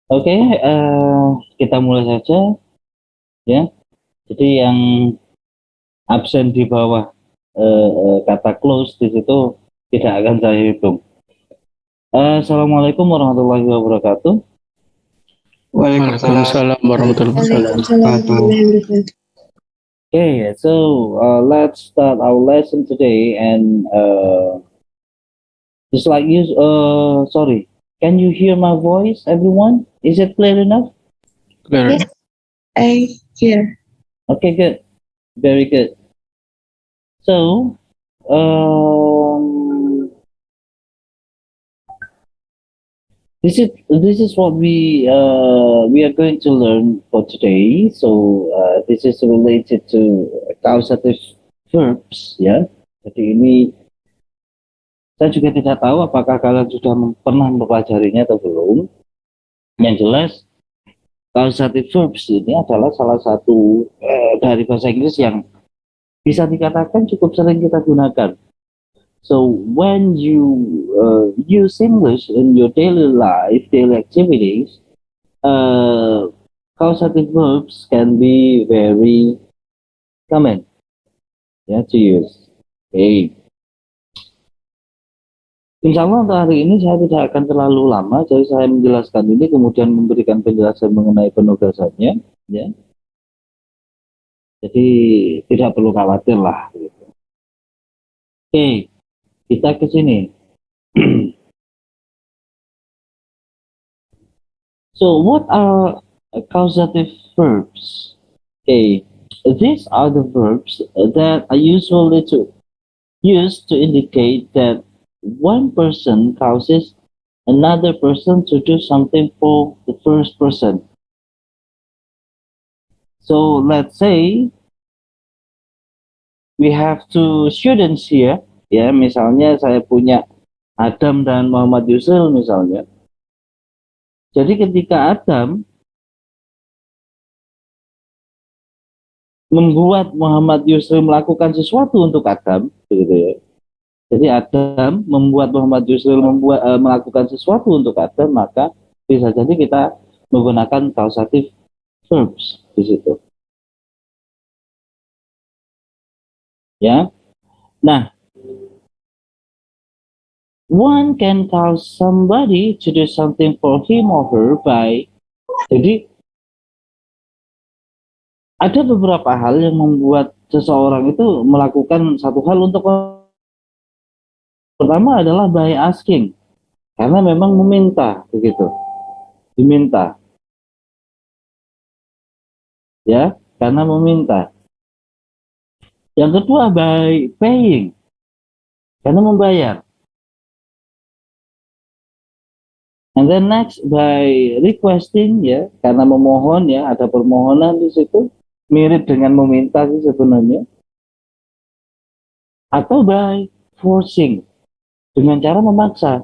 Oke, kita mulai saja ya. Jadi yang absen di bawah kata close di situ tidak akan saya hitung. Assalamualaikum warahmatullahi wabarakatuh. Waalaikumsalam warahmatullahi Waalaikumsalam wabarakatuh. warahmatullahi wabarakatuh. Okay, so let's start our lesson today and just like you, sorry, can you hear my voice, everyone? Is it clear enough? Clear. Yes. I hear. Okay, good, very good. So, this is what we are going to learn for today. So this is related to causative verbs, ya. Jadi ini saya juga tidak tahu apakah kalian sudah pernah mempelajarinya atau belum. Yang jelas causative verbs ini adalah salah satu dari bahasa Inggris yang bisa dikatakan cukup sering kita gunakan. So when you use English in your daily life, daily activities, causative verbs can be very common to use. Okay. Insya Allah untuk hari ini saya tidak akan terlalu lama, jadi saya menjelaskan ini kemudian memberikan penjelasan mengenai penugasannya, ya. Jadi tidak perlu khawatir lah. Gitu. Oke, kita ke sini. So what are causative verbs? Okay, these are the verbs that are usually used to indicate that one person causes another person to do something for the first person. So let's say we have two students here, ya, misalnya saya punya Adam dan Muhammad Yusril misalnya. Jadi ketika Adam membuat Muhammad Yusril melakukan sesuatu untuk Adam, begitu ya. Jadi Adam membuat Muhammad Yusril melakukan sesuatu untuk Adam, maka bisa jadi kita menggunakan causative verbs di situ. Ya. Nah, one can cause somebody to do something for him or her by. Jadi ada beberapa hal yang membuat seseorang itu melakukan satu hal untuk orang. Pertama adalah by asking, karena memang meminta, begitu, diminta, ya, karena meminta. Yang kedua by paying, karena membayar. And then next by requesting, ya, karena memohon, ya, ada permohonan di situ, mirip dengan meminta sih sebenarnya. Atau by forcing, dengan cara memaksa.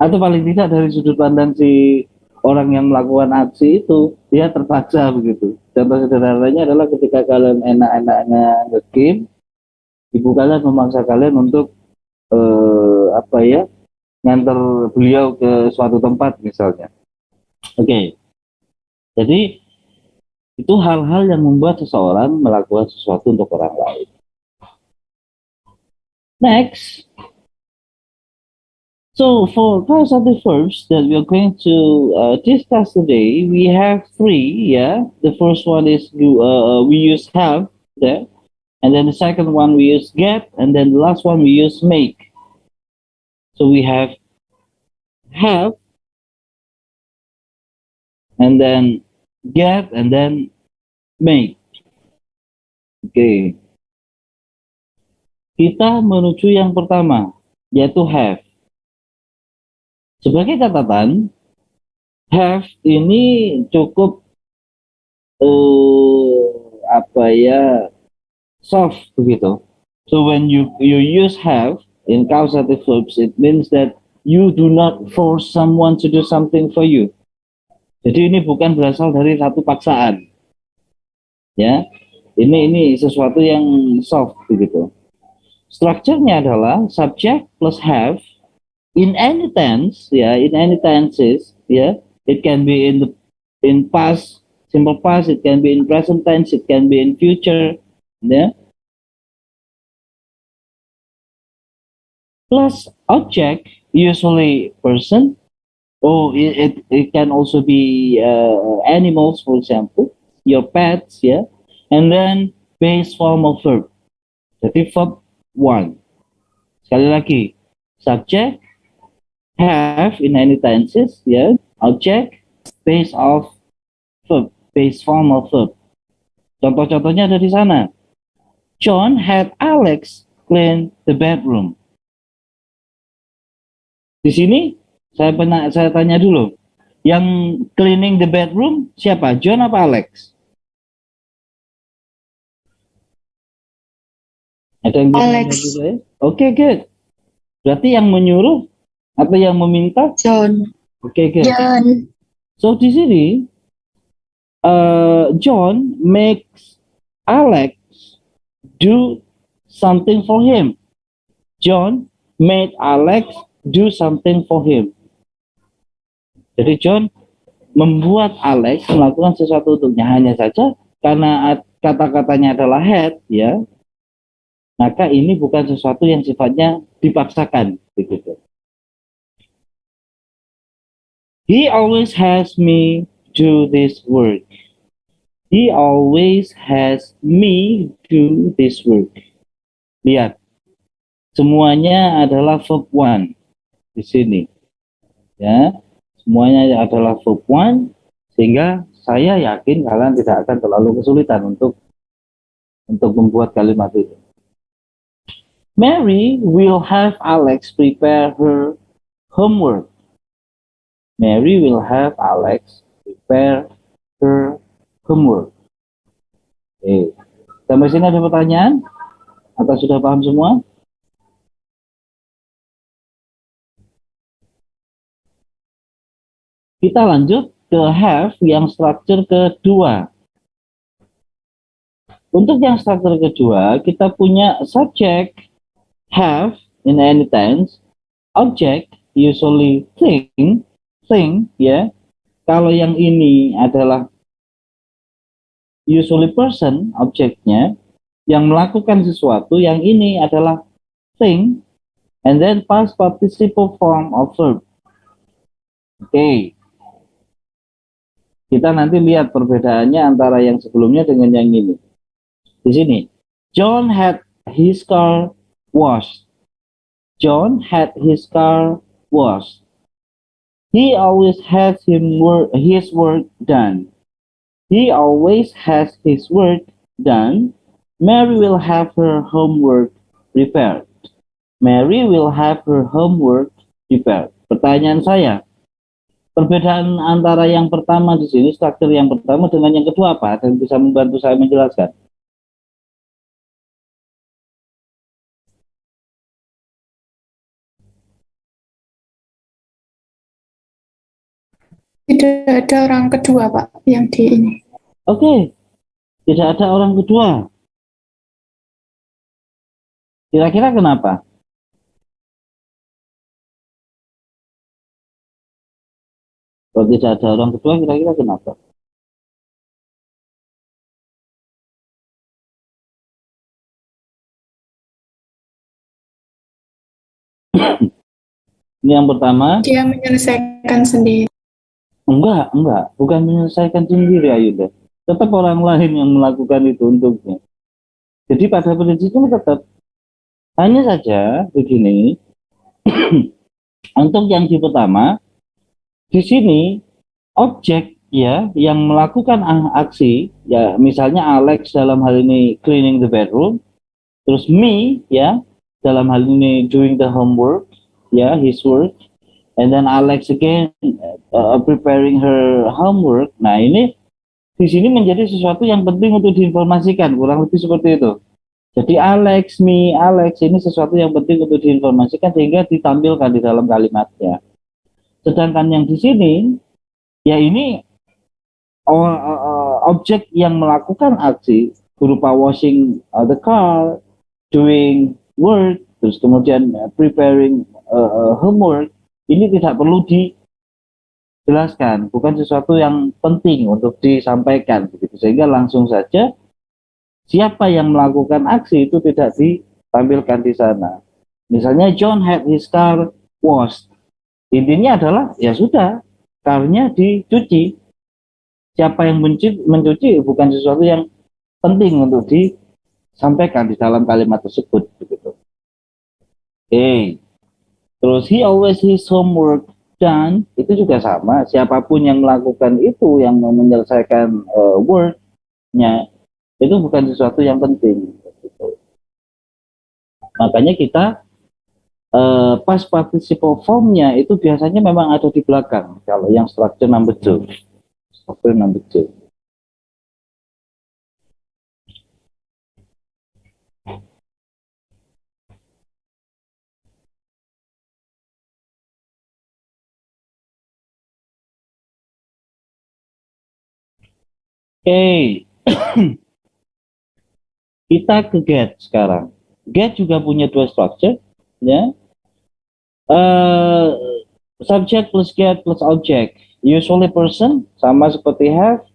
Atau paling tidak dari sudut pandang si orang yang melakukan aksi itu, dia terpaksa begitu. Contoh sederhananya adalah ketika kalian enak-enaknya nge-game, ibu kalian memaksa kalian untuk nganter beliau ke suatu tempat misalnya. Oke. Jadi itu hal-hal yang membuat seseorang melakukan sesuatu untuk orang lain. Next. So for causative verbs that we are going to discuss today, we have three. Yeah, the first one is we use have there, and then the second one we use get, and then the last one we use make. So we have, and then get, and then make. Okay. Kita menuju yang pertama, yaitu have. Sebagai catatan, have ini cukup soft begitu. So when you use have in causative verbs, it means that you do not force someone to do something for you. Jadi ini bukan berasal dari satu paksaan. Ya. Ini sesuatu yang soft begitu. Strukturnya adalah subject plus have in any tense, in any tenses, it can be in past, simple past, it can be in present tense, it can be in future, plus object, usually person, it can also be animals, for example, your pets, and then base form of verb. Jadi verb one. Sekali lagi, subject, have in any tenses, object, base of verb, base form of verb. Contoh-contohnya ada di sana. John had Alex clean the bedroom. Di sini saya tanya dulu, yang cleaning the bedroom siapa? John apa Alex? Ada yang Alex. Oke, good. Berarti yang menyuruh atau yang meminta? John. Oke, good. John. So di sini John makes Alex do something for him. John made Alex do something for him. Jadi John membuat Alex melakukan sesuatu untuknya, hanya saja karena kata-katanya adalah had, maka ini bukan sesuatu yang sifatnya dipaksakan, begitu. He always has me do this work. He always has me do this work. Lihat, semuanya adalah verb one di sini, semuanya adalah verb one, sehingga saya yakin kalian tidak akan terlalu kesulitan untuk membuat kalimat itu. Mary will have Alex prepare her homework. Mary will have Alex prepare her homework. Oke. Sampai sini ada pertanyaan? Atau sudah paham semua? Kita lanjut ke have yang struktur kedua. Untuk yang struktur kedua, kita punya subject have in any tense, object usually thing, Kalau yang ini adalah usually person, objeknya yang melakukan sesuatu, yang ini adalah thing, and then past participle form of verb. Oke. Kita nanti lihat perbedaannya antara yang sebelumnya dengan yang ini. Di sini, John had his car washed. John had his car washed. He always has his work done. He always has his work done. Mary will have her homework prepared. Mary will have her homework prepared. Pertanyaan saya, perbedaan antara yang pertama di sini, struktur yang pertama dengan yang kedua apa? Dan bisa membantu saya menjelaskan. Tidak ada orang kedua, Pak, yang di ini. Oke, tidak ada orang kedua. Kira-kira kenapa? Kalau tidak ada orang kedua, kira-kira kenapa? Ini yang pertama. Dia menyelesaikan sendiri. Enggak, bukan menyelesaikan sendiri, Ayunda. Tetap orang lain yang melakukan itu untuknya. Jadi pada prinsipnya tetap, hanya saja begini. Untuk yang di pertama, di sini objek yang melakukan aksi, misalnya Alex dalam hal ini cleaning the bedroom, terus me dalam hal ini doing the homework, his work, and then Alex again preparing her homework. Nah, ini di sini menjadi sesuatu yang penting untuk diinformasikan, kurang lebih seperti itu. Jadi Alex, me, Alex ini sesuatu yang penting untuk diinformasikan sehingga ditampilkan di dalam kalimatnya. Sedangkan yang di sini, ini objek yang melakukan aksi berupa washing the car, doing work, terus kemudian preparing homework ini tidak perlu dijelaskan, bukan sesuatu yang penting untuk disampaikan begitu, sehingga langsung saja siapa yang melakukan aksi itu tidak ditampilkan di sana. Misalnya John had his car washed, intinya adalah ya sudah, carnya dicuci. Siapa yang mencuci bukan sesuatu yang penting untuk disampaikan di dalam kalimat tersebut begitu. Oke. Terus he always his homework done, itu juga sama. Siapapun yang melakukan itu, yang menyelesaikan worknya, itu bukan sesuatu yang penting. Gitu. Makanya kita past participle formnya itu biasanya memang ada di belakang. Kalau yang structure number two. Structure number two. Oke, kita ke get sekarang. Get juga punya dua structure, ya. Subject plus get plus object. Usually person sama seperti have,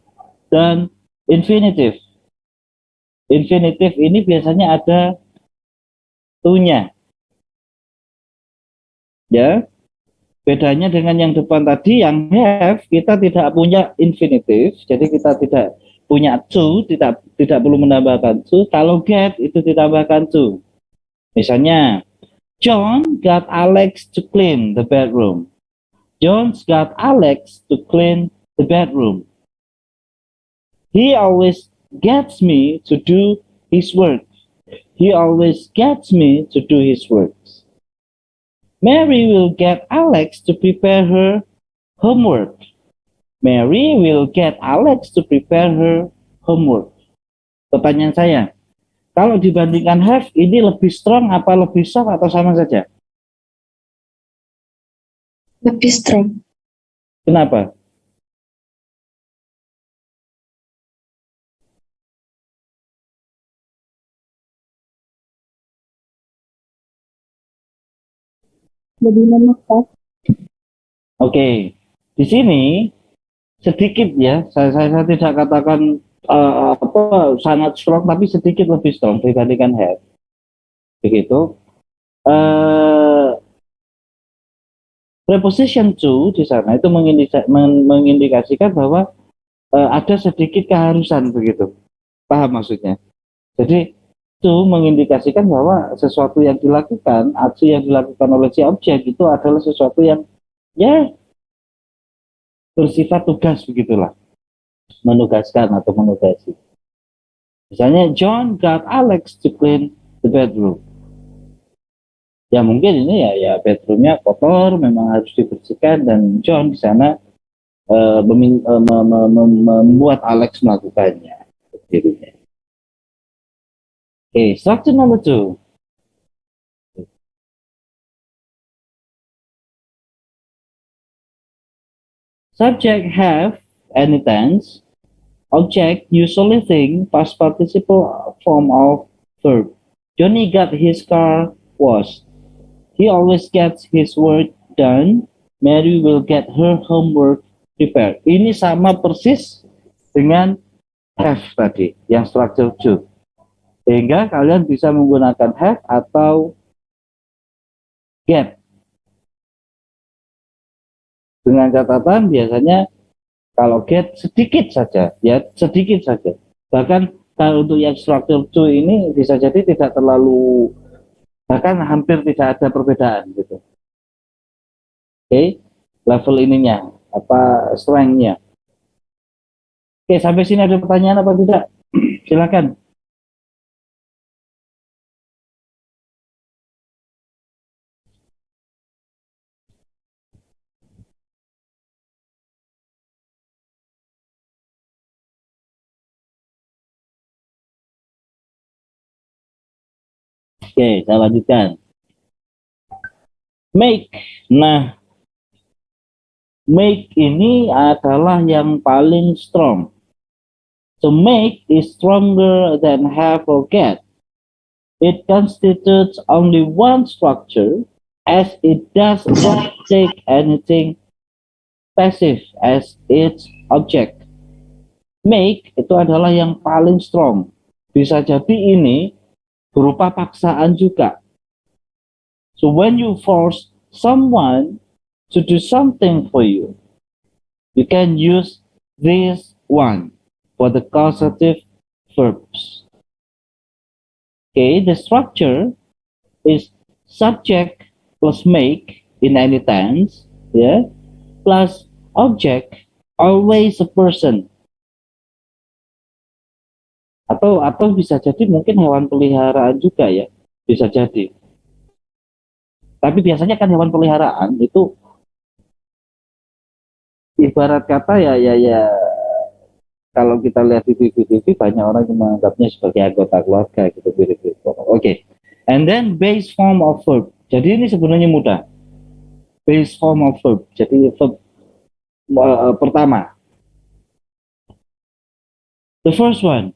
dan infinitive. Infinitive ini biasanya ada to-nya, ya. Bedanya dengan yang depan tadi, yang have, kita tidak punya infinitive, jadi kita tidak punya to, tidak perlu menambahkan to. Kalau get itu ditambahkan to. Misalnya, John got Alex to clean the bedroom. John's got Alex to clean the bedroom. He always gets me to do his work. He always gets me to do his works. Mary will get Alex to prepare her homework. Mary will get Alex to prepare her homework. Pertanyaan saya, kalau dibandingkan have, ini lebih strong apa lebih soft atau sama saja? Lebih strong. Kenapa? Lebih memaksa. Oke, di sini sedikit ya, saya tidak katakan sangat strong, tapi sedikit lebih strong dibandingkan have. Begitu. Preposition to di sana itu mengindikasikan bahwa ada sedikit keharusan begitu. Paham maksudnya? Jadi itu mengindikasikan bahwa sesuatu yang dilakukan, aksi yang dilakukan oleh si objek itu adalah sesuatu yang ya bersifat tugas begitulah, menugaskan atau menugasi. Misalnya John got Alex to clean the bedroom. Ya mungkin ini ya bedroomnya kotor, memang harus dibersihkan, dan John di sana membuat Alex melakukannya. Dirinya. Okay, structure number two. Subject have any tense. Object usually thing, past participle form of verb. Johnny got his car washed. He always gets his work done. Mary will get her homework prepared. Ini sama persis dengan have tadi, yang structure two. Sehingga kalian bisa menggunakan have atau get. Dengan catatan biasanya kalau get sedikit saja, ya sedikit saja. Bahkan kalau untuk yang structure two ini bisa jadi tidak terlalu, bahkan hampir tidak ada perbedaan gitu. Oke, level ininya, apa strength-nya. Oke, sampai sini ada pertanyaan apa tidak? Silakan. Oke, saya lanjutkan. Make. Nah, make ini adalah yang paling strong. So make is stronger than have or get. It constitutes only one structure as it does not take anything passive as its object. Make itu adalah yang paling strong. Bisa jadi ini berupa paksaan juga. So when you force someone to do something for you, you can use this one for the causative verbs. Okay, the structure is subject plus make in any tense, yeah, plus object, always a person. Atau bisa jadi mungkin hewan peliharaan juga ya, bisa jadi. Tapi biasanya kan hewan peliharaan itu ibarat kata ya kalau kita lihat di TV banyak orang yang menganggapnya sebagai anggota keluarga gitu. Oke. And then base form of verb. Jadi ini sebenarnya mudah. Base form of verb. Jadi verb pertama. The first one.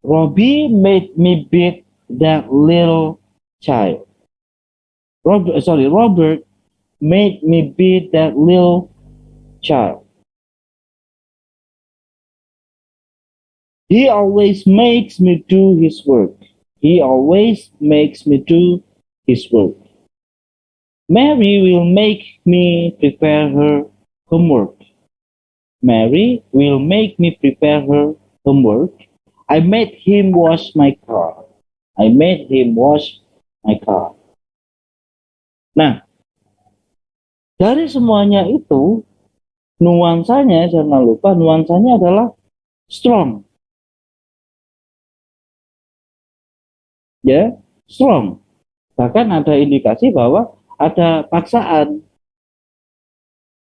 Robbie made me beat that little child. Robert made me beat that little child. He always makes me do his work. He always makes me do his work. Mary will make me prepare her homework. Mary will make me prepare her homework. I made him wash my car. I made him wash my car. Nah, dari semuanya itu, nuansanya, jangan lupa, nuansanya adalah strong. Ya, strong. Bahkan ada indikasi bahwa ada paksaan.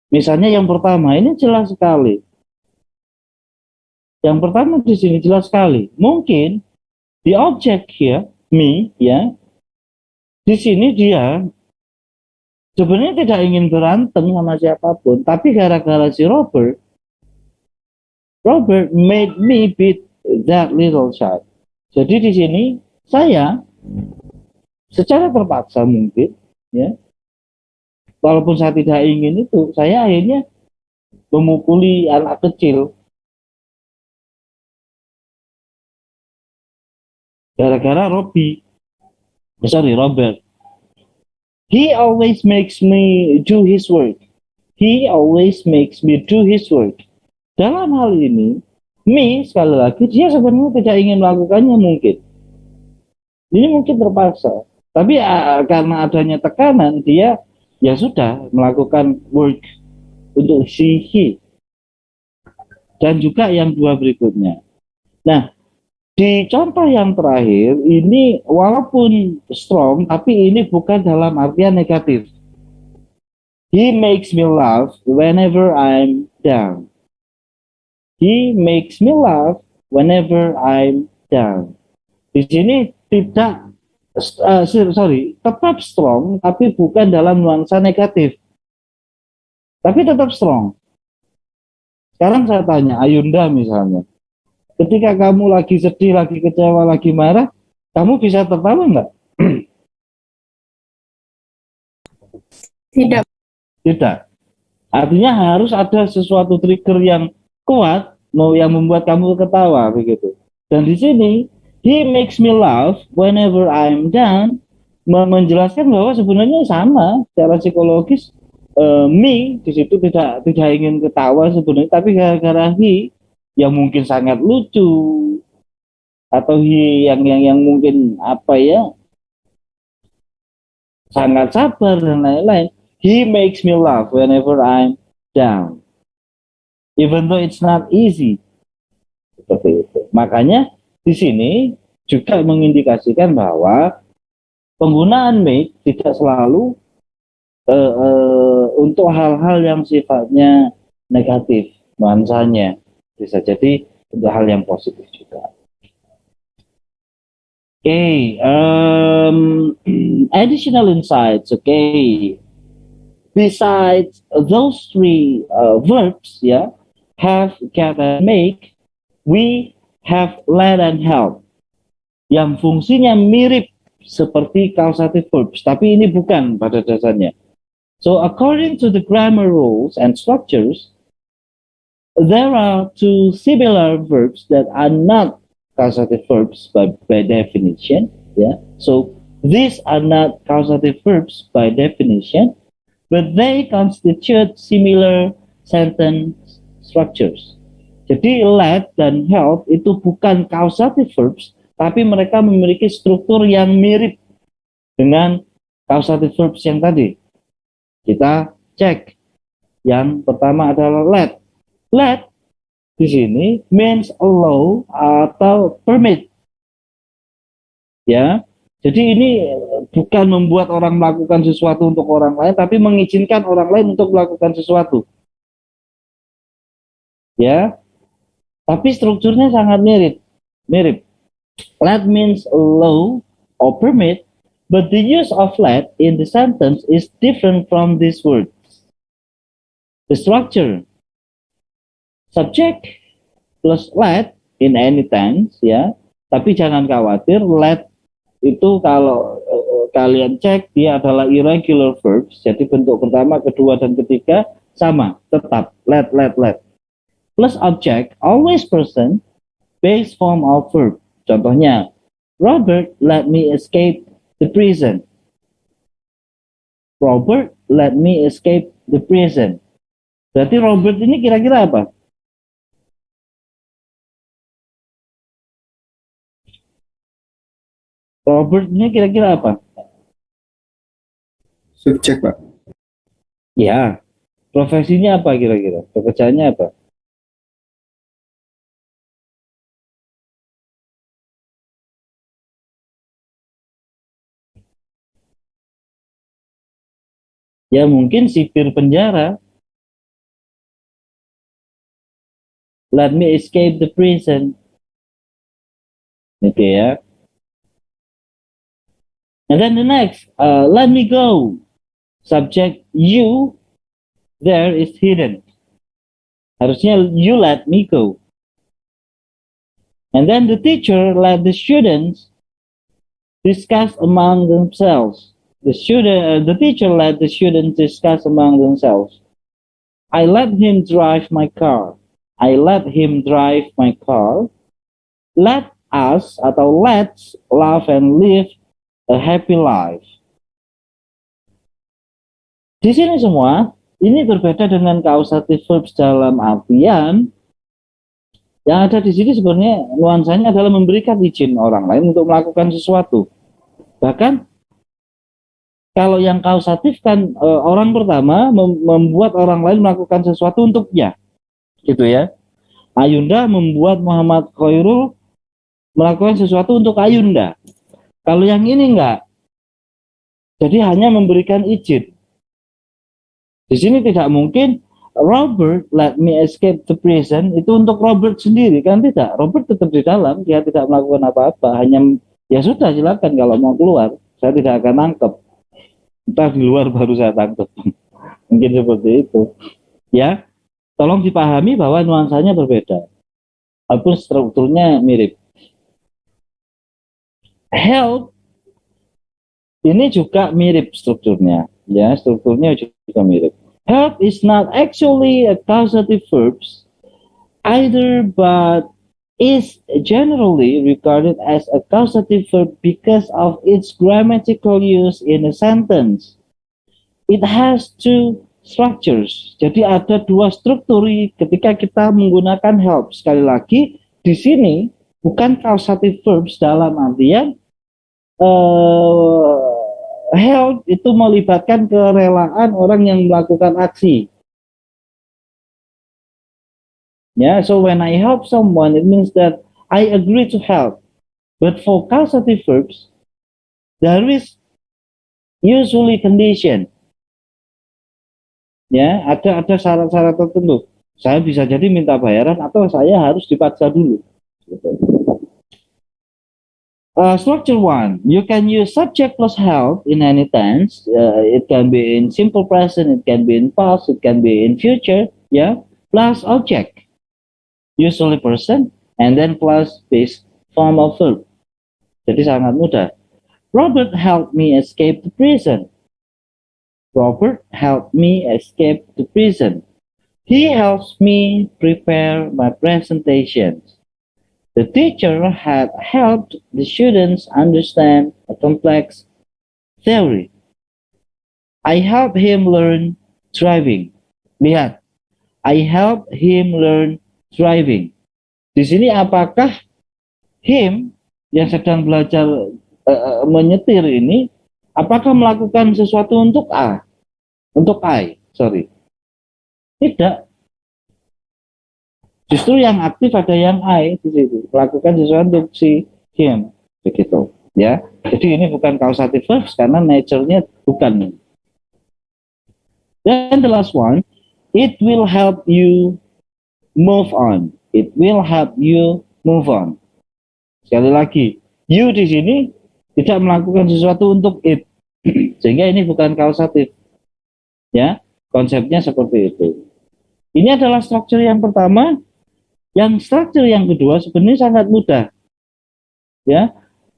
Misalnya yang pertama, ini jelas sekali. Yang pertama di sini jelas sekali. Mungkin the object here, me, ya, di sini dia sebenarnya tidak ingin berantem sama siapapun, tapi gara-gara si Robert made me beat that little child. Jadi di sini saya secara terpaksa mungkin, ya, walaupun saya tidak ingin itu, saya akhirnya memukuli anak kecil. Gara-gara Robert. He always makes me do his work. He always makes me do his work. Dalam hal ini, me, sekali lagi, dia sebenarnya tidak ingin melakukannya mungkin. Ini mungkin terpaksa. Tapi karena adanya tekanan, dia ya sudah melakukan work untuk he. Dan juga yang dua berikutnya. Nah, di contoh yang terakhir, ini walaupun strong, tapi ini bukan dalam artian negatif. He makes me laugh whenever I'm down. He makes me laugh whenever I'm down. Di sini tidak, tetap strong, tapi bukan dalam nuansa negatif. Tapi tetap strong. Sekarang saya tanya, Ayunda misalnya. Ketika kamu lagi sedih, lagi kecewa, lagi marah, kamu bisa tertawa nggak? Tidak. Tidak. Artinya harus ada sesuatu trigger yang kuat, yang membuat kamu ketawa begitu. Dan di sini, he makes me laugh whenever I'm down, menjelaskan bahwa sebenarnya sama secara psikologis. Me di situ tidak ingin ketawa sebenarnya, tapi gara-gara he yang mungkin sangat lucu atau yang mungkin apa ya sangat sabar dan lain-lain. He makes me laugh whenever I'm down, even though it's not easy. Seperti itu. Makanya di sini juga mengindikasikan bahwa penggunaan make tidak selalu untuk hal-hal yang sifatnya negatif nuansanya. Bisa jadi untuk hal yang positif juga. Okay, additional insights. Okay, besides those three verbs, yeah, have, get, and make, we have let and help. Yang fungsinya mirip seperti causative verbs, tapi ini bukan pada dasarnya. So according to the grammar rules and structures, there are two similar verbs that are not causative verbs by definition. Yeah. So these are not causative verbs by definition, but they constitute similar sentence structures. Jadi let dan help itu bukan causative verbs, tapi mereka memiliki struktur yang mirip dengan causative verbs yang tadi. Kita cek. Yang pertama adalah let. Let di sini means allow atau permit. Ya. Jadi ini bukan membuat orang melakukan sesuatu untuk orang lain, tapi mengizinkan orang lain untuk melakukan sesuatu. Ya. Tapi strukturnya sangat mirip. Let means allow or permit, but the use of let in the sentence is different from these words. The structure, subject plus let in any tense, ya. Tapi jangan khawatir, let itu kalau kalian cek dia adalah irregular verbs. Jadi bentuk pertama, kedua, dan ketiga sama, tetap let. Plus object, always person, base form of verb. Contohnya, Robert let me escape the prison. Robert let me escape the prison. Berarti Robert ini kira-kira apa? Robert ini kira-kira apa? Subjek, Pak. Ya, profesinya apa kira-kira? Pekerjaannya apa? Ya mungkin sipir penjara. Let me escape the prison. Oke ya. And then the next, let me go. Subject you there is hidden. Harusnya you let me go. And then the teacher let the students discuss among themselves. The teacher let the students discuss among themselves. I let him drive my car. I let him drive my car. Let us atau let's love and live a happy life. Di sini semua ini berbeda dengan causative verbs dalam artian yang ada di sini sebenarnya nuansanya adalah memberikan izin orang lain untuk melakukan sesuatu. Bahkan kalau yang kausatif kan orang pertama membuat orang lain melakukan sesuatu untuknya, gitu ya. Ayunda membuat Muhammad Khairul melakukan sesuatu untuk Ayunda. Kalau yang ini enggak, jadi hanya memberikan izin. Di sini tidak mungkin Robert let me escape the prison itu untuk Robert sendiri, kan tidak. Robert tetap di dalam, dia tidak melakukan apa-apa, hanya ya sudah silakan kalau mau keluar, saya tidak akan nangkep. Entah di luar baru saya tangkap. Mungkin seperti itu. Ya, tolong dipahami bahwa nuansanya berbeda. Walaupun strukturnya mirip. Help ini juga mirip strukturnya. Ya, strukturnya juga mirip. Help is not actually a causative verb either, but is generally regarded as a causative verb because of its grammatical use in a sentence. It has two structures. Jadi ada dua struktur ketika kita menggunakan help. Sekali lagi, di sini bukan causative verbs dalam artian help itu melibatkan kerelaan orang yang melakukan aksi. Yeah, so when I help someone, it means that I agree to help. But for causative verbs, there is usually condition. Ya, ada syarat-syarat tertentu. Saya bisa jadi minta bayaran atau saya harus dipaksa dulu. Structure 1, you can use subject plus help in any tense. It can be in simple present, it can be in past, it can be in future. Yeah, plus object. Usually person, and then plus base form of verb. Jadi sangat mudah. Robert helped me escape the prison. Robert helped me escape the prison. He helps me prepare my presentations. The teacher had helped the students understand a complex theory. I helped him learn driving. Lihat, I helped him learn driving. Di sini apakah him yang sedang belajar menyetir ini, apakah melakukan sesuatu untuk A? Untuk I, sorry. Tidak. Justru yang aktif ada yang I di situ, melakukan sesuatu untuk si him, begitu, ya. Jadi ini bukan causative verbs karena nature-nya bukan. Then the last one, it will help you move on. It will help you move on. Sekali lagi, you di sini tidak melakukan sesuatu untuk it, sehingga ini bukan causative, ya. Konsepnya seperti itu. Ini adalah struktur yang pertama. Yang struktur yang kedua sebenarnya sangat mudah. Ya,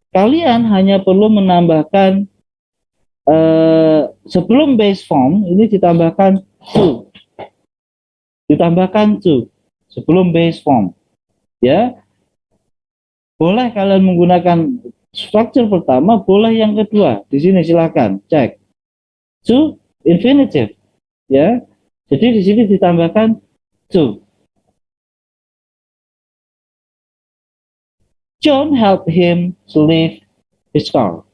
kalian hanya perlu menambahkan sebelum base form ini ditambahkan to, sebelum base form. Ya, boleh kalian menggunakan struktur pertama, boleh yang kedua. Di sini silakan cek to infinitive. Ya, jadi di sini ditambahkan to. John helped him to leave his car.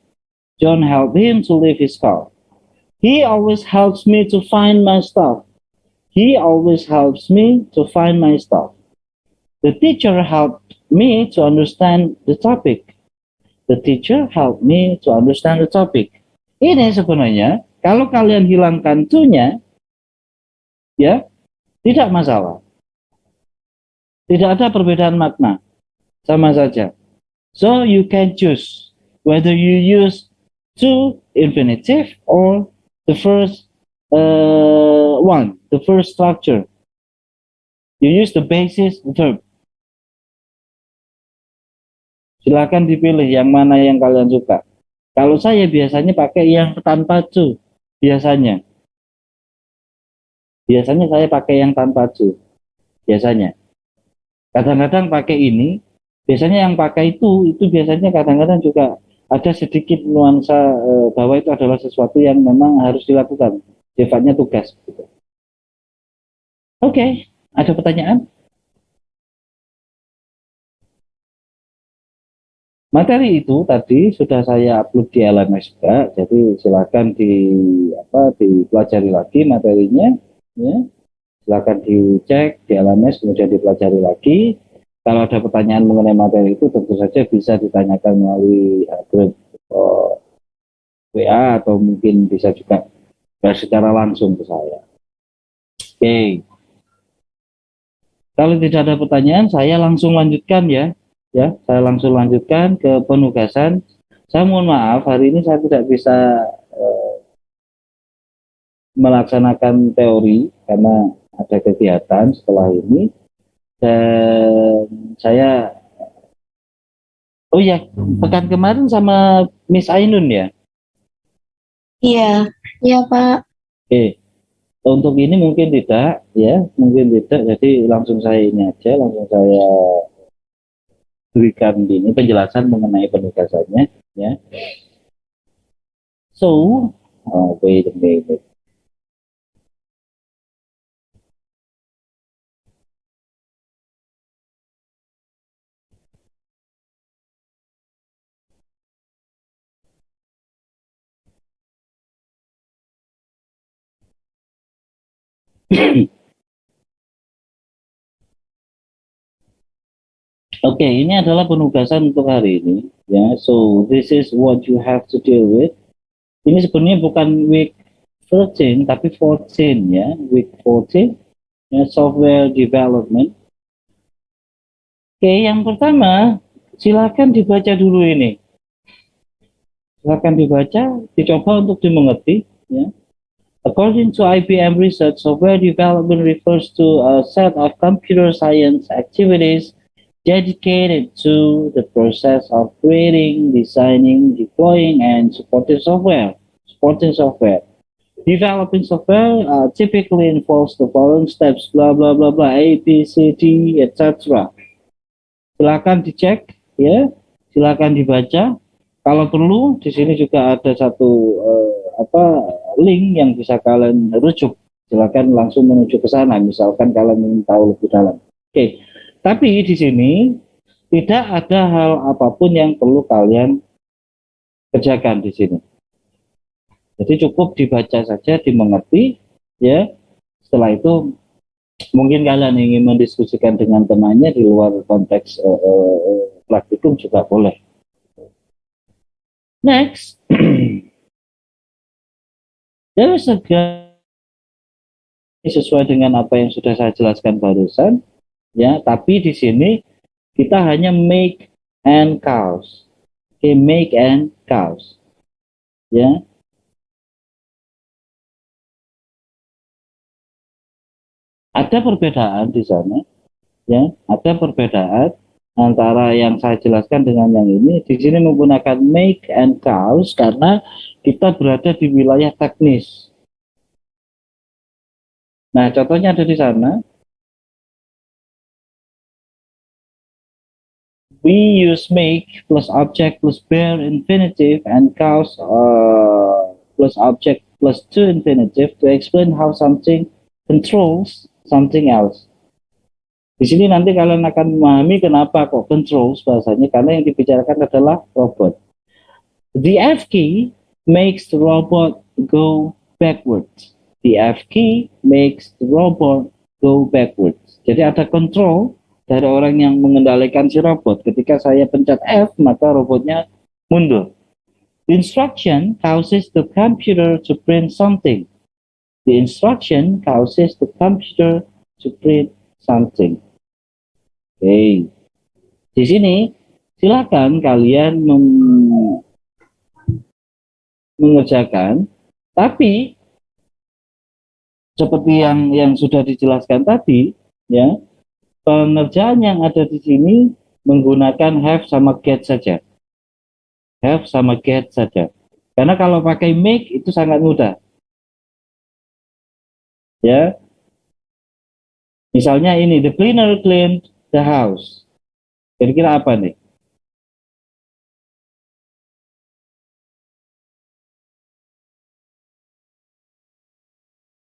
John helped him to leave his car. He always helps me to find my stuff. He always helps me to find my stuff. The teacher helped me to understand the topic. The teacher helped me to understand the topic. Ini sebenarnya kalau kalian hilangkan to-nya, ya, tidak masalah. Tidak ada perbedaan makna. Sama saja. So you can choose whether you use to infinitive or the first one, the first structure. You use the basis verb. Silakan dipilih yang mana yang kalian suka. Kalau saya biasanya pakai yang tanpa to, biasanya. Biasanya saya pakai yang tanpa to, biasanya. Kadang-kadang pakai ini. Biasanya yang pakai itu biasanya kadang-kadang juga ada sedikit nuansa bahwa itu adalah sesuatu yang memang harus dilakukan, sifatnya tugas. Gitu. Oke, ada pertanyaan? Materi itu tadi sudah saya upload di LMS juga, jadi silakan dipelajari lagi materinya, ya. Silakan dicek di LMS kemudian dipelajari lagi. Kalau ada pertanyaan mengenai materi itu tentu saja bisa ditanyakan melalui grup WA atau mungkin bisa juga secara langsung ke saya. Oke. Kalau tidak ada pertanyaan, saya langsung lanjutkan ya. Ya, saya langsung lanjutkan ke penugasan. Saya mohon maaf hari ini saya tidak bisa melaksanakan teori karena ada kegiatan setelah ini. Dan saya, oh ya, pekan kemarin sama Miss Ainun ya? Iya, iya Pak. Oke, untuk ini mungkin tidak, ya, mungkin tidak. Jadi langsung saya ini aja, langsung saya berikan ini penjelasan mengenai penugasannya, ya. So, wait a minute. Oke, ini adalah penugasan untuk hari ini. Ya, so this is what you have to deal with. Ini sebenarnya bukan week 13, tapi 14 ya, week 14, ya, software development. Oke, yang pertama, silakan dibaca dulu ini. Silakan dibaca, dicoba untuk dimengerti. Ya. According to IBM research, software development refers to a set of computer science activities dedicated to the process of creating, designing, deploying, and supporting software. Developing software typically involves the following steps, blah blah blah blah, A, B, C, D, etc. Silakan dicek, ya, silakan dibaca. Kalau perlu, di sini juga ada satu link yang bisa kalian rujuk. Silakan langsung menuju ke sana. Misalkan kalian ingin tahu lebih dalam. Oke, tapi di sini tidak ada hal apapun yang perlu kalian kerjakan di sini. Jadi cukup dibaca saja, dimengerti, ya. Setelah itu mungkin kalian ingin mendiskusikan dengan temannya di luar konteks praktikum juga boleh. Next, there is a sesuai dengan apa yang sudah saya jelaskan barusan, ya. Tapi di sini kita hanya make and cause, make and cause, ya. Ada perbedaan di sana, ya. Ada perbedaan antara yang saya jelaskan dengan yang ini. Di sini menggunakan make and cause karena kita berada di wilayah teknis. Nah, contohnya ada di sana. We use make plus object plus bare infinitive and cause plus object plus to infinitive to explain how something controls something else. Di sini nanti kalian akan memahami kenapa kok controls bahasanya, karena yang dibicarakan adalah robot. The F key makes the robot go backwards. The F key makes the robot go backwards. Jadi ada control dari orang yang mengendalikan si robot. Ketika saya pencet F, maka robotnya mundur. The instruction causes the computer to print something. The instruction causes the computer to print something. Oke. Di sini silakan kalian mengerjakan, tapi seperti yang sudah dijelaskan tadi, ya, pengerjaan yang ada di sini menggunakan have sama get saja. Have sama get saja. Karena kalau pakai make itu sangat mudah. Ya. Misalnya ini, the cleaner cleaned the house. Kira-kira apa nih?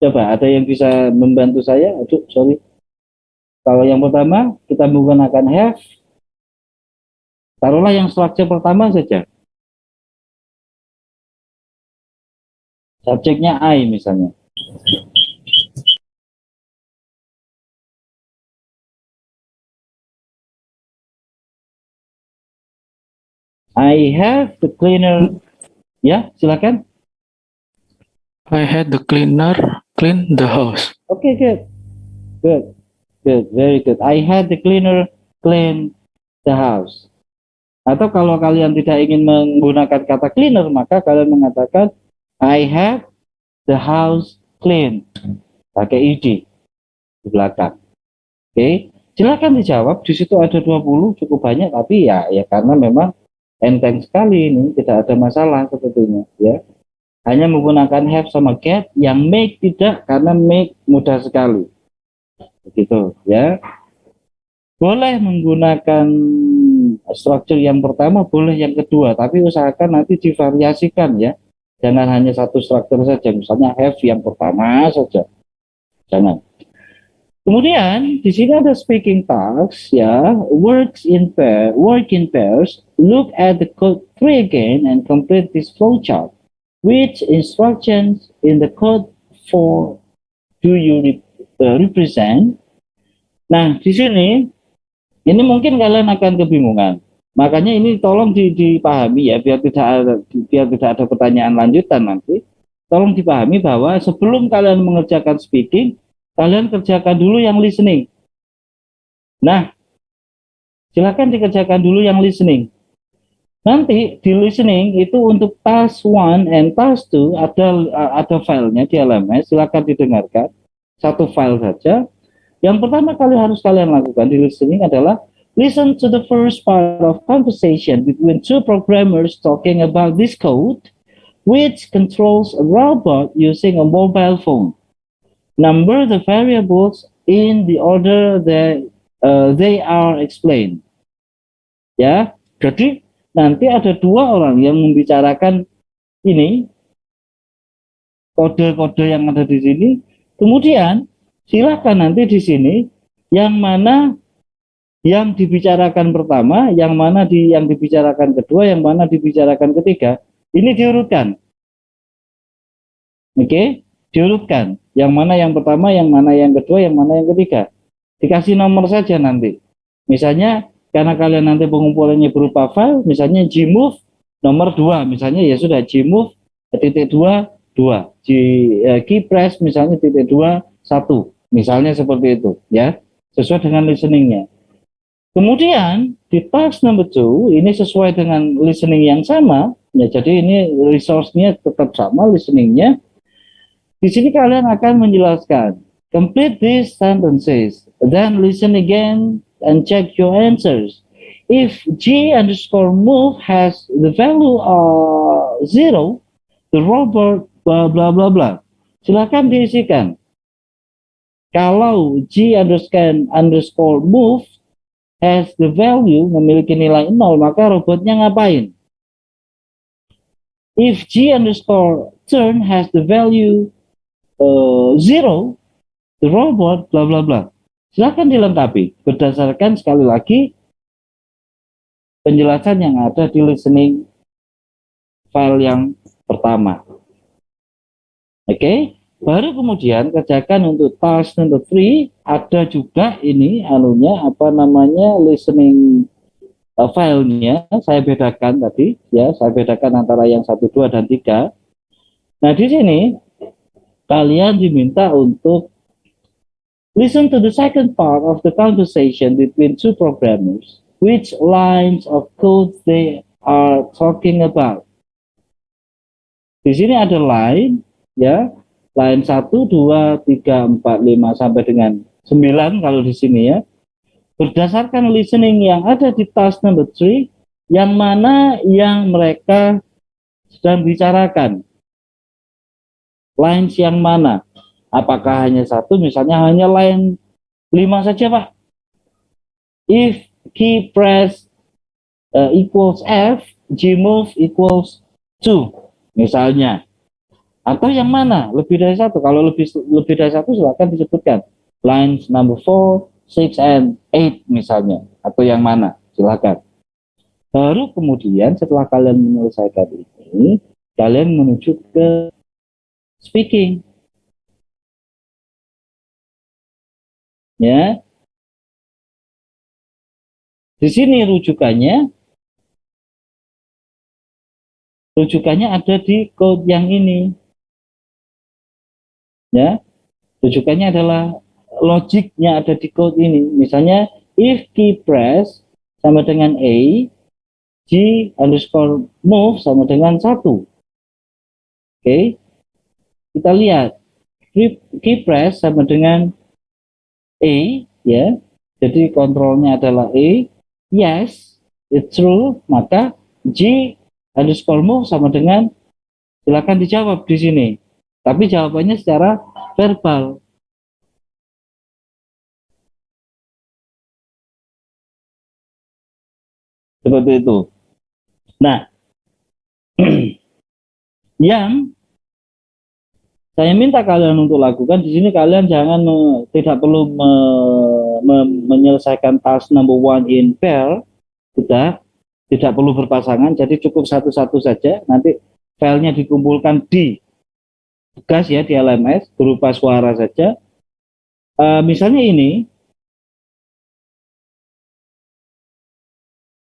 Coba, ada yang bisa membantu saya? Aduh, sorry. Kalau yang pertama, kita menggunakan have. Taruhlah yang struktur pertama saja. Subjeknya I misalnya. I have the cleaner. Ya, silakan. I had the cleaner clean the house. Okay, good, very good. I had the cleaner clean the house. Atau kalau kalian tidak ingin menggunakan kata cleaner, maka kalian mengatakan I have the house clean. Pakai id di belakang. Oke, silakan dijawab. Di situ ada 20, cukup banyak, tapi ya karena memang enteng sekali ini, tidak ada masalah sebetulnya, ya. Hanya menggunakan have sama get, yang make tidak, karena make mudah sekali. Begitu, ya. Boleh menggunakan struktur yang pertama, boleh yang kedua, tapi usahakan nanti divariasikan, ya. Jangan hanya satu struktur saja, misalnya have yang pertama saja. Jangan. Kemudian di sini ada speaking tasks, ya, work in pairs. Look at the code 3 again and complete this flowchart. Which instructions in the code 4 do you represent? Nah, di sini ini mungkin kalian akan kebingungan. Makanya ini tolong dipahami, ya, biar tidak ada pertanyaan lanjutan nanti. Tolong dipahami bahwa sebelum kalian mengerjakan speaking, kalian kerjakan dulu yang listening. Nah, silakan dikerjakan dulu yang listening. Nanti di listening itu untuk task 1 and task 2 ada filenya di LMS, silakan didengarkan. Satu file saja. Yang pertama kali harus kalian lakukan di listening adalah Listen to the first part of conversation between two programmers talking about this code, which controls a robot using a mobile phone. Number the variables in the order that they are explained. Ya, jadi nanti ada dua orang yang membicarakan ini kode-kode yang ada di sini. Kemudian silakan nanti di sini yang mana yang dibicarakan pertama, yang mana yang dibicarakan kedua, yang mana dibicarakan ketiga. Ini diurutkan. Oke, diurutkan. Yang mana yang pertama, yang mana yang kedua, yang mana yang ketiga. Dikasih nomor saja nanti. Misalnya karena kalian nanti pengumpulannya berupa file, misalnya gmove nomor 2, misalnya ya sudah gmove titik 2 key press misalnya titik 2 1, misalnya seperti itu ya, sesuai dengan listeningnya. Kemudian di task number 2 ini sesuai dengan listening yang sama ya, jadi ini resource-nya tetap sama listeningnya. Di sini kalian akan menjelaskan complete these sentences, then listen again and check your answers. If g_move has the value 0, the robot blah blah blah blah. Silakan diisikan. Kalau g_move has the value, memiliki nilai 0, maka robotnya ngapain? If g_turn has the value 0, the robot bla bla bla. Silakan dilengkapi berdasarkan sekali lagi penjelasan yang ada di listening file yang pertama. Oke, baru kemudian kerjakan untuk task number 3, ada juga ini listening filenya saya bedakan tadi ya, saya bedakan antara yang 1, 2 dan 3. Nah, di sini kalian diminta untuk listen to the second part of the conversation between two programmers, which lines of code they are talking about. Di sini ada line ya, line 1, 2, 3, 4, 5 sampai dengan 9 kalau di sini ya. Berdasarkan listening yang ada di task number 3, yang mana yang mereka sedang bicarakan. Lines yang mana? Apakah hanya satu, misalnya hanya line 5 saja Pak. If key press equals F, gmove equals 2 misalnya. Atau yang mana? Lebih dari satu. Kalau lebih dari satu silakan disebutkan. Lines number 4, 6, and 8 misalnya. Atau yang mana? Silakan. Baru kemudian setelah kalian menyelesaikan ini, kalian menuju ke speaking. Ya. Di sini rujukannya ada di code yang ini. Ya. Rujukannya adalah logiknya ada di code ini. Misalnya if key press sama dengan A, g_move sama dengan 1. Oke. Kita lihat key press sama dengan A ya. Jadi kontrolnya adalah A. Yes, it's true. Maka g_move sama dengan, silakan dijawab di sini. Tapi jawabannya secara verbal. Seperti itu. Nah, yang saya minta kalian untuk lakukan di sini, kalian jangan tidak perlu menyelesaikan task number 1 in pair, sudah tidak perlu berpasangan, jadi cukup satu-satu saja. Nanti filenya dikumpulkan di tugas ya di LMS berupa suara saja. Misalnya ini,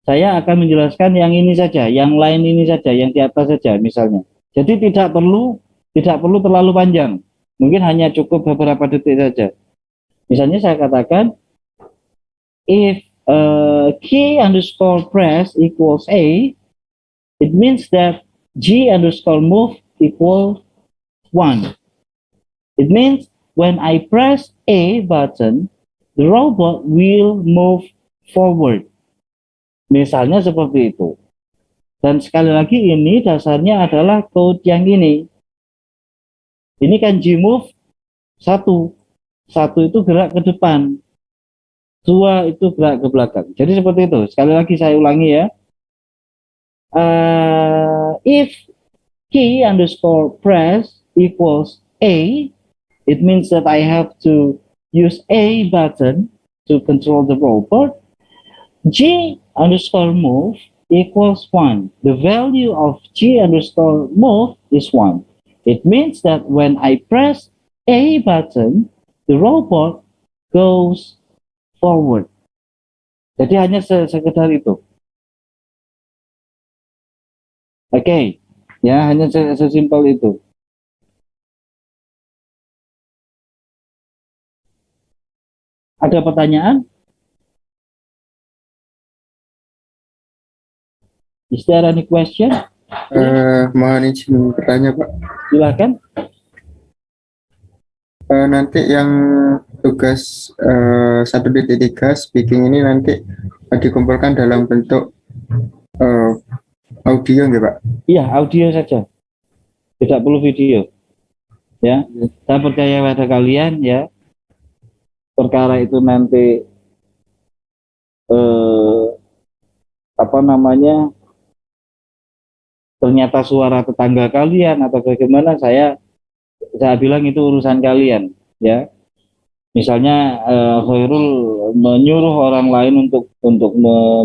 saya akan menjelaskan yang ini saja, yang lain ini saja, yang di atas saja misalnya. Jadi tidak perlu terlalu panjang, mungkin hanya cukup beberapa detik saja. Misalnya saya katakan if key_press equals A, it means that g_move equals 1. It means when I press A button, the robot will move forward. Misalnya seperti itu. Dan sekali lagi ini dasarnya adalah code yang ini. Ini kan G move 1. 1 itu gerak ke depan. 2 itu gerak ke belakang. Jadi seperti itu. Sekali lagi saya ulangi ya. If key underscore press equals A, it means that I have to use A button to control the robot. G underscore move equals 1. The value of G underscore move is 1. It means that when I press A button, the robot goes forward. Jadi hanya sekedar itu. Oke, ya hanya sesimpel itu. Ada pertanyaan? Is there any question? Mohon izin bertanya, Pak. Silakan. Nanti yang tugas 1.3 speaking ini nanti dikumpulkan dalam bentuk audio nggak, Pak? Iya, audio saja. Tidak perlu video. Ya, saya percaya pada kalian ya. Perkara itu nanti apa namanya? Ternyata suara tetangga kalian atau bagaimana, saya bilang itu urusan kalian ya. Misalnya Khairul menyuruh orang lain untuk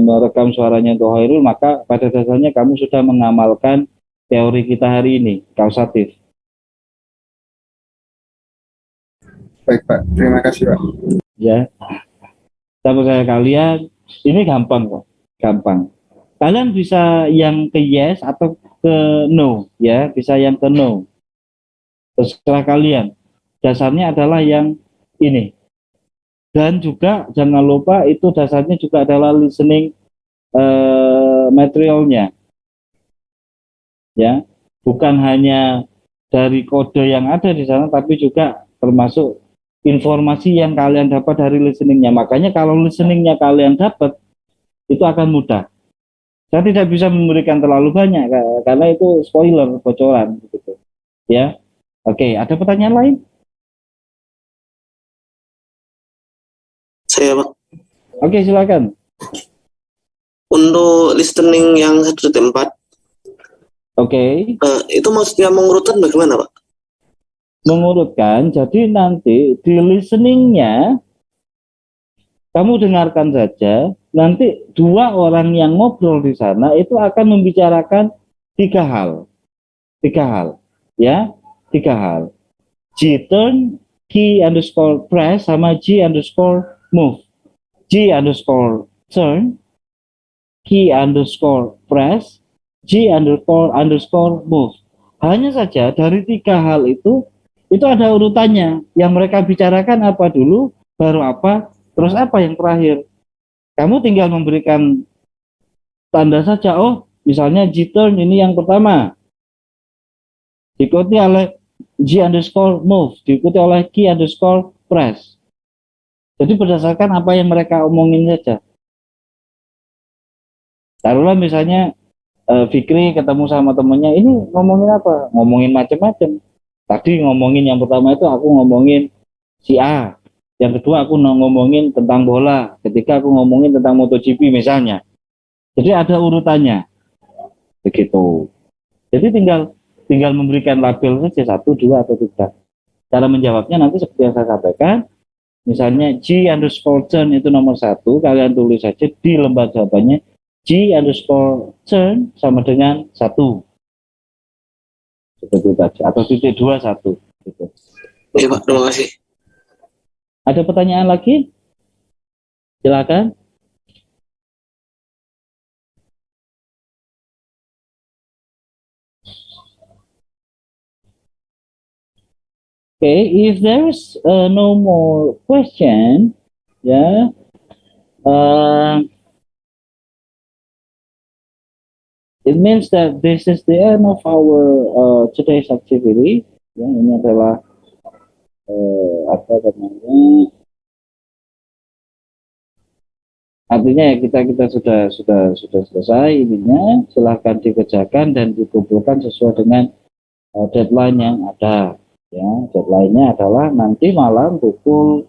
merekam suaranya untuk Khairul, maka pada dasarnya kamu sudah mengamalkan teori kita hari ini, kausatif. Baik, Pak. Terima kasih, Pak. Ya, saya percaya kalian ini gampang kok, gampang. Kalian bisa yang ke yes atau ke no ya, bisa yang ke no. Terserah kalian. Dasarnya adalah yang ini. Dan juga jangan lupa itu dasarnya juga adalah listening materialnya. Ya, bukan hanya dari kode yang ada di sana, tapi juga termasuk informasi yang kalian dapat dari listeningnya. Makanya kalau listeningnya kalian dapat, itu akan mudah. Saya tidak bisa memberikan terlalu banyak karena itu spoiler, bocoran gitu. Ya. Oke, ada pertanyaan lain? Saya, Pak. Oke, silakan. Untuk listening yang 1.4, Oke. itu maksudnya mengurutkan bagaimana, Pak? Mengurutkan, jadi nanti di listeningnya kamu dengarkan saja, nanti dua orang yang ngobrol di sana itu akan membicarakan tiga hal, ya, tiga hal. G turn, key underscore press, sama G underscore move. G underscore turn, key underscore press, G underscore move. Hanya saja dari tiga hal itu ada urutannya. Yang mereka bicarakan apa dulu, baru apa, terus apa yang terakhir. Kamu tinggal memberikan tanda saja, oh misalnya G turn ini yang pertama, diikuti oleh G underscore move, diikuti oleh key underscore press. Jadi berdasarkan apa yang mereka omongin saja. Taruhlah misalnya Fikri ketemu sama temennya, ini ngomongin apa? Ngomongin macam-macam. Tadi ngomongin yang pertama itu aku ngomongin si A. Yang kedua aku ngomongin tentang bola. Ketika aku ngomongin tentang MotoGP misalnya. Jadi ada urutannya. Begitu. Jadi tinggal memberikan label saja 1, 2, atau 3. Cara menjawabnya nanti seperti yang saya sampaikan. Misalnya G underscore turn itu nomor 1. Kalian tulis saja di lembar jawabannya. G underscore turn sama dengan 1. Seperti tadi. Atau titik 2, 1. Gitu. Iya, Pak. Terima kasih. Ada pertanyaan lagi? Silakan. Okay, if there's no more question, yeah, it means that this is the end of our today's activity. Ya, ini adalah apa namanya Artinya ya kita sudah selesai ininya, silahkan dikerjakan dan dikumpulkan sesuai dengan deadline yang ada. Ya, deadline-nya adalah nanti malam pukul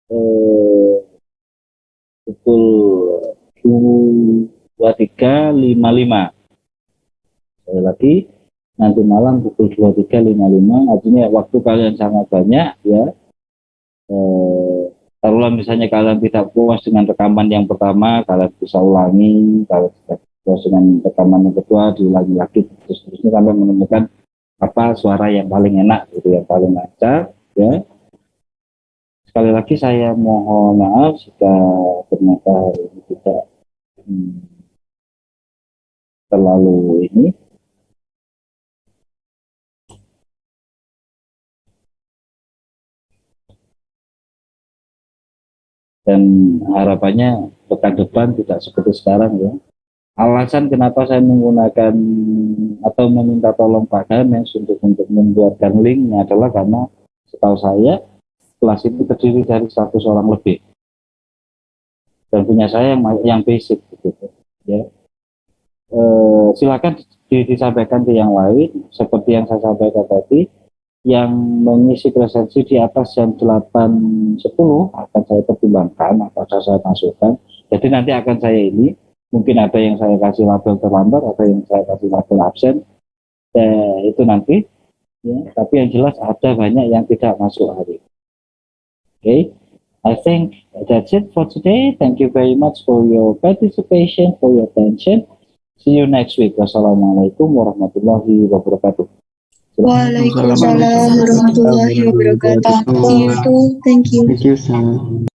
23.55. Sekali lagi, nanti malam pukul 23.55, artinya waktu kalian sangat banyak ya. Taruhlah misalnya kalian tidak puas dengan rekaman yang pertama, kalian bisa ulangi. Kalau tidak puas dengan rekaman yang kedua, diulangi lagi terus-terusnya sampai menemukan apa suara yang paling enak, gitu, yang paling lancar ya. Sekali lagi saya mohon maaf jika ternyata hari ini tidak terlalu ini. Dan harapannya pekan depan tidak seperti sekarang ya. Alasan kenapa saya menggunakan atau meminta tolong Pak Ganes untuk membuatkan linknya adalah karena setahu saya kelas itu terdiri dari 100 orang lebih dan punya saya yang basic gitu ya. Silakan disampaikan ke yang lain seperti yang saya sampaikan tadi, yang mengisi presensi di atas jam 8.10 akan saya pertimbangkan apakah saya masukkan. Jadi nanti akan saya ini mungkin ada yang saya kasih label terlambat, ada yang saya kasih label absen, itu nanti ya. Tapi yang jelas ada banyak yang tidak masuk hari. Okay, I think that's it for today. Thank you very much for your participation, for your attention. See you next week. Wassalamualaikum warahmatullahi wabarakatuh. Waalaikumsalam warahmatullahi wabarakatuh. See you too. Thank you. Thank you, Sam.